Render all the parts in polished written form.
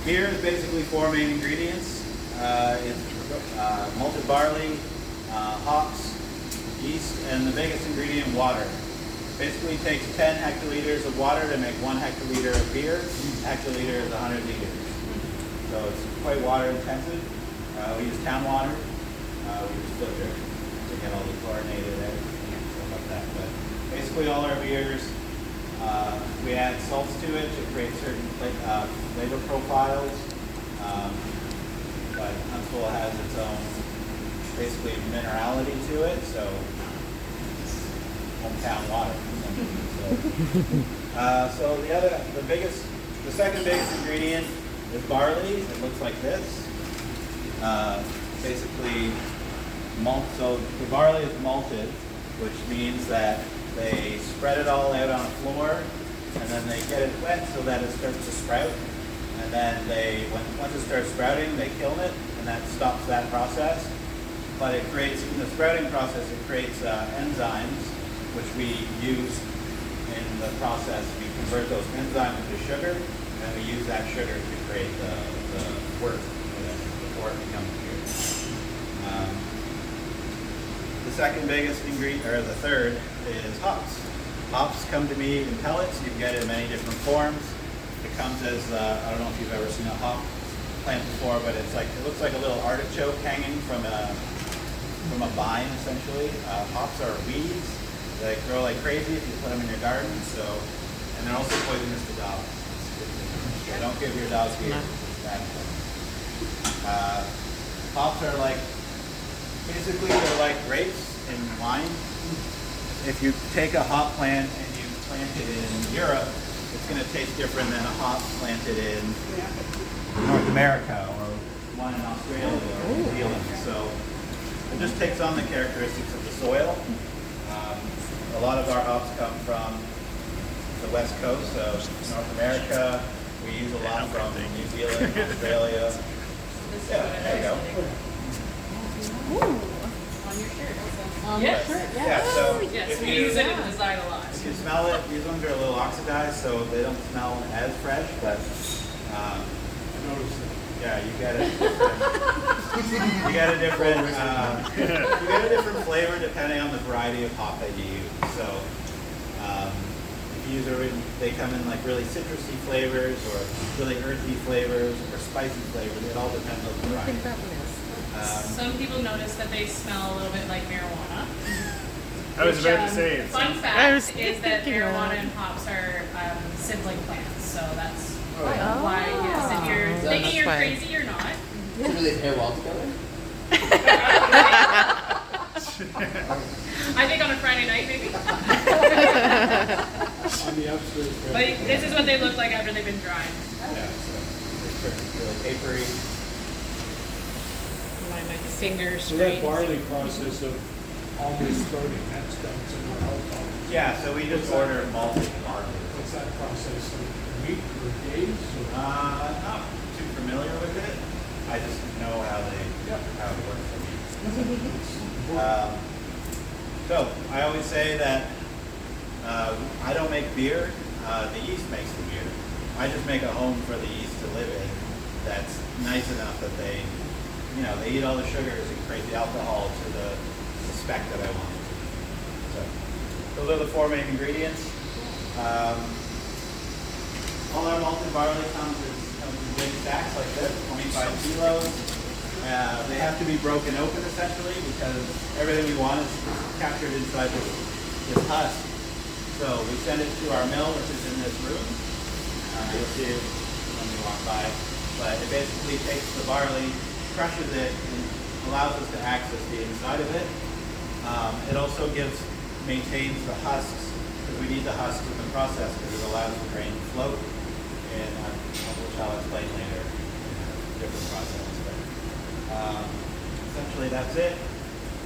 beer is basically four main ingredients. It's malted barley, hops, yeast, and the biggest ingredient, water. Basically takes 10 hectoliters of water to make 1 hectoliter of beer. Hectoliter is 100 liters. So it's quite water intensive. We use town water. We use filter to get all the chlorinated eggs and stuff like that. But basically all our beers, we add salts to it to create certain flavor profiles. But Huntsville has its own, basically, minerality to it, so it's hometown water. So the second biggest ingredient is barley. It looks like this. Basically, malt. So the barley is malted, which means that they spread it all out on the floor, and then they get it wet so that it starts to sprout. And then once it starts sprouting, they kiln it, and that stops that process. But it creates, in the sprouting process, it creates enzymes, which we use in the process. We convert those enzymes into sugar, and then we use that sugar to create the wort before it becomes beer. The second biggest ingredient, or the third, is hops. Hops come to me in pellets. You can get it in many different forms. It comes as, I don't know if you've ever seen a hop plant before, but it looks like a little artichoke hanging from a vine, essentially. Hops are weeds. They grow like crazy if you put them in your garden, and they're also poisonous to dogs. So don't give your dogs beer. It's bad for them. Hops are basically they're like grapes in wine. If you take a hop plant and you plant it in Europe, it's going to taste different than a hop planted in North America or one in Australia or New Zealand. So it just takes on the characteristics of the soil. A lot of our hops come from the West Coast, so North America. We use a lot from New Zealand, Australia. Yeah, there you go. Ooh. On your shirt also. Yes. Yeah, so Yes, if we you use it in design a lot. If you smell it, these ones are a little oxidized, so they don't smell as fresh, but yeah, you get a different flavor depending on the variety of hop that you use. So if you use they come in like really citrusy flavors or really earthy flavors or spicy flavors. It all depends on the variety. I think that one is. Some people notice that they smell a little bit like marijuana. I was about to say it. Fun fact is that marijuana and hops are sibling plants, so that's why, yes, if you're thinking you're crazy, you're not. Do they pair well together? I think on a Friday night, maybe. On the upstairs. But this is what they look like after they've been dried. Yeah, so it's really papery. My fingers So that barley process of almost starting, that's done somewhere else. Yeah, so we just order malted barley. What's that process, like a week or days? Or? Not too familiar with it. I just know how it works for me. So I always say that I don't make beer. The yeast makes the beer. I just make a home for the yeast to live in that's nice enough that they eat all the sugars and create the alcohol to the spec that I want. So those are the four main ingredients. All our malted barley comes in big stacks like this, 25 kilos. They have to be broken open essentially because everything we want is captured inside this husk. So we send it to our mill, which is in this room. You'll see it when you walk by. But it basically takes the barley, crushes it, and allows us to access the inside of it. It also maintains the husks, because we need the husks in the process because it allows the grain to float, and which I'll explain later in a different process. But, essentially that's it.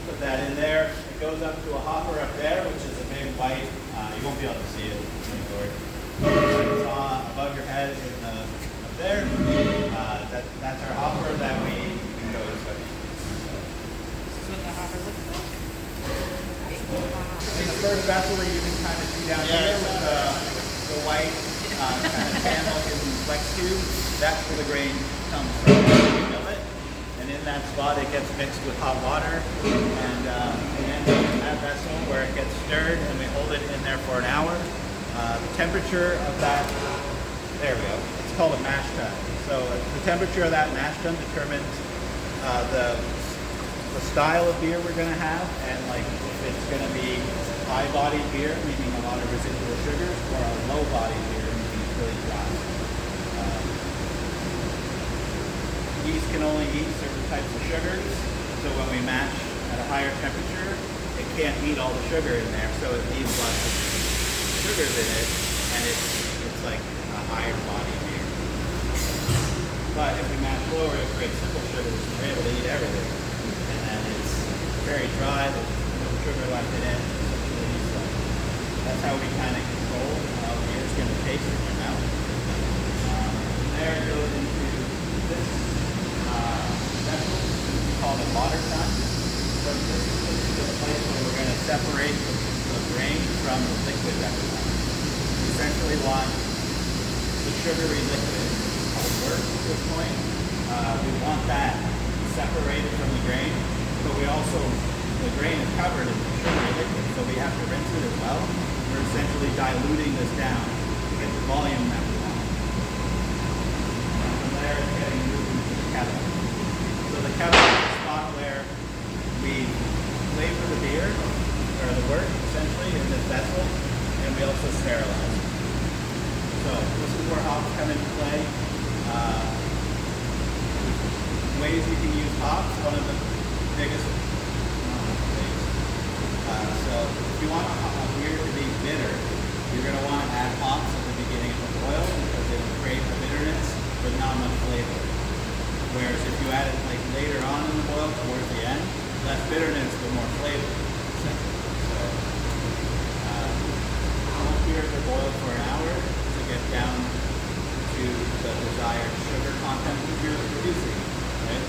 Put that in there. It goes up to a hopper up there, which is a big white, you won't be able to see it. It's above your head up there. That's our hopper that we can go this way. This is what the hopper looks like. In the first vessel you can kind of see down here with the white kind of pan looking flex tube, that's where the grain comes from. We mill it, and in that spot it gets mixed with hot water, and we end up in that vessel where it gets stirred, and we hold it in there for an hour. The temperature of that, there we go, it's called a mash tun. So the temperature of that mash tun determines the style of beer we're going to have, and like if it's going to be high bodied beer, meaning a lot of residual sugars, or a low bodied beer, meaning it's really dry. Yeast can only eat certain types of sugars, so when we mash at a higher temperature, it can't eat all the sugar in there, so it leaves lots of sugars in it, and it's like a higher body beer. But if we mash lower, it creates simple sugars, and we're able to eat everything. And then it's very dry, there's no sugar left in it, essentially. So that's how we kind of control how beer is going to taste in your mouth. From there it goes into this vessel, we call it a water tun. So this is the place where we're going to separate the grain from the liquid that we want. We essentially want the sugary liquid called wort at this point. We want that separated from the grain, but we also, the grain is covered in sugary liquid, so we have to rinse it as well. We're essentially diluting this down to get the volume that we want. And from there, it's getting moved into the kettle. So the kettle is the spot where we flavor the beer, or the wort, essentially, in this vessel, and we also sterilize. So this is where hops come into play. Ways you can use hops, one of the biggest ways. So if you want a beer to be bitter, you're going to want to add hops at the beginning of the boil because it will create a bitterness but not much flavor. Whereas if you add it like later on in the boil towards the end, less bitterness but more flavor. So most beers are boiled for an hour to get down to the desired sugar content that you're producing. Right?